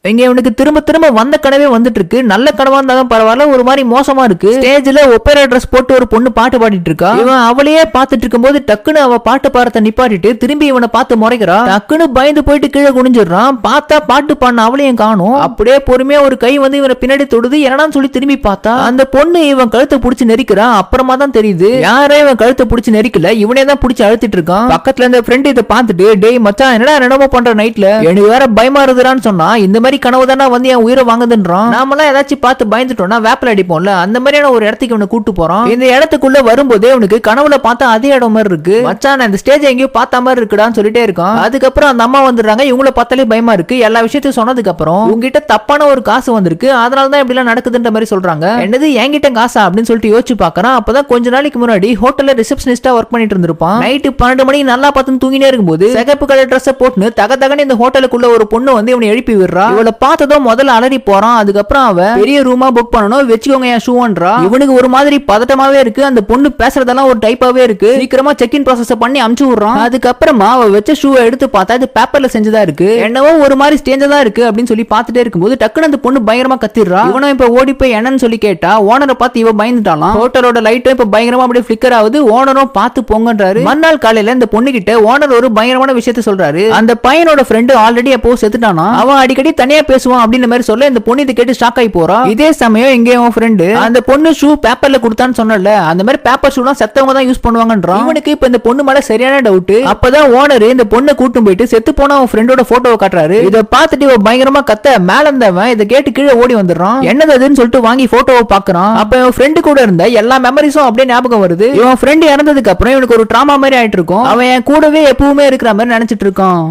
இங்க இவனுக்கு திரும்ப திரும்ப வந்த கனவே வந்துட்டு இருக்கு. நல்ல கனவா இருந்தாலும் பரவாயில்ல, ஒரு மாதிரி மோசமா இருக்கு. ஸ்டேஜ்ல ஒப்பேரா ட்ரெஸ் போட்டு ஒரு பொண்ணு பாட்டு பாடிட்டு இருக்கா. இவன் அவளையே பாத்துட்டு இருக்கும்போது டக்குன்னு அவ பாட்டு பாடுறத நிப்பாட்டிட்டு திரும்பி இவனை பார்த்து முறைக்கிறா. டக்குன்னு பயந்து போயிட்டு கீழே குனிஞ்சிடறான். பார்த்தா பாட்டு பாடின அவளையும் காணும். அப்படியே பொறுமையா ஒரு கை வந்து இவனை பின்னாடி தொடுது. என்னன்னு சொல்லி திரும்பி பார்த்தா அந்த பொண்ணு இவன் கழுத்தை புடிச்சு நெரிக்கிறான். அப்புறமா தான் தெரியுது யாரே இவன் கழுத்தை புடிச்சு நெரிக்கல, இவனே தான் புடிச்சு அழுத்திட்டு இருக்கான். பக்கத்துல இந்த ஃப்ரெண்ட் இதை பார்த்துட்டு, டேய் மச்சான் என்னடா என்னமோ பண்ற நைட்ல, எனக்கு வேற பயமா இருக்குறான்னு சொன்னா, இந்த மாதிரி கனவு தானே வந்து என் உயிரை வாங்குதுன்றான். நாமெல்லாம் ஏதாச்சும் பார்த்து பயந்துட்டோம்னா வேப்பில அடிப்போம்ல, அந்த மாதிரியான ஒரு இடத்துக்கு இவனை கூட்டு போறோம். இந்த இடத்துக்குள்ள வரும்போதே அவனுக்கு கனவுல பார்த்தா அதே இடம் மாதிரி இருக்கு. மச்சான் இந்த ஸ்டேஜ் எங்கேயோ பார்த்த மாதிரி இருக்குடான்னு சொல்லிட்டே இருக்கான். அதுக்கப்புறம் அந்த அம்மா வந்துடுறாங்க. இவங்கள பார்த்தாலே பயமா இருக்கு. எல்லா விஷயத்தையும் சொன்னதுக்கு அப்புறம் உங்ககிட்ட தப்பான ஒரு காசு வந்திருக்கு, அதனாலதான் இப்படி எல்லாம் நடக்குதுன்ற மாதிரி சொல்றாங்க. என்னது என்கிட்ட காசா அப்படின்னு சொல்லிட்டு யோசிச்சு பாக்குறான். அப்பதான் கொஞ்ச நாளைக்கு முன்னாடி ஹோட்டல்ல ரிசப்ஷனிஸ்டா ஒர்க் பண்ணிட்டு இருந்திருப்பான். நைட்டு 12 மணிக்கு நல்லா பார்த்து தூங்கினே இருக்கும்போது சிகப்பு கலர் ட்ரெஸ் போட்டு தகதகன்னு இந்த ஹோட்டலுக்குள்ள ஒரு பொண்ணு வந்து இவனை எழுப்பி விடுறா. இவளை பார்த்ததும் முதல்ல அலறி போறான். அதுக்கப்புறம் அவ பெரிய ரூமா புக் பண்ணணும், வச்சுக்கோங்க என் ஷூன்றா. இவனுக்கு ஒரு மாதிரி பதட்டமாவே இருக்கு. அந்த பொண்ணு பேசுறதெல்லாம் ஒரு டைப்பாவே இருக்கு. சீக்கிரமா செக் இன் ப்ராசஸ் பண்ணி அனுப்பிச்சு விடுறான். அதுக்கப்புறமா அவ வச்ச ஷூ எடுத்து பார்த்தா இது பேப்பர்ல செஞ்சதா இருக்கு. என்னவோ ஒரு மாதிரி ஸ்டேஞ்சா தான் இருக்கு அப்படின்னு சொல்லி பார்த்துட்டே இருக்கும்போது டக்குனு அந்த பொண்ணு பயங்கரமா கத்திடுறா. இவனும் இப்ப ஓடி போய் என்னன்னு சொல்லி கேட்டா ஓனரை பார்த்து இவ பயந்துட்டாலாம். ஹோட்டலோட லைட்டும் இப்ப பயங்கரமா அப்படியே ஃபிளிக்கர் ஆகுது. ஓனரும் பார்த்து போங்கன்றாரு. மறுநாள் காலையில இந்த பொண்ணு கிட்ட ஓனர் ஒரு பயங்கரமான விஷயத்தை சொல்றாரு. அந்த பையனோட ஃப்ரெண்டு ஆல்ரெடி எப்போ செத்துட்டானா, அவன் அடிக்கடி தனியா பேசுவான் அப்படின்னு மாதிரி சொல்ல இந்த பொண்ணு இதை கேட்டு ஷாக் ஆகி போறா. இதே சமயம் இங்கே அவன் ஃப்ரெண்டு அந்த பொண்ணு ஷூ பேப்பர்ல கொடுத்தான்னு சொன்னல, அந்த மாதிரி பேப்பர் ஷூலாம் செத்தவங்க தான் யூஸ் பண்ணுவாங்கன்றான். இவனுக்கு இப்ப இந்த பொண்ணு மேல சரியான டவுட். அப்பதான் ஓனர் இந்த பொண்ணை கூட்டும் போயிட்டு செத்து போன அவன் ஃப்ரெண்டோட போட்டோவை காட்டுறாரு. இதை பார்த்துட்டு இவன் பயங்கரமா கத்த மேல இருந்தவன் இதை கேட்டு கீழே ஓடி வந்துடுறான். என்னது அதுன்னு சொல்லிட்டு வாங்கி போட்டோவை பாக்குறான். அப்ப இவன் ஃப்ரெண்டு கூட இருந்த எல்லா மெமரிஸும் அப்படியே ஞாபகம் வருது. இவன் ஃப்ரெண்டு இறந்ததுக்கு அப்புறம் இவனுக்கு ஒரு டிராமா மாதிரி ஆயிட்டு இருக்கும். அவன் கூடவே எப்பவுமே இருக்கிற மாதிரி நினைச்சிட்டு இருக்கான்.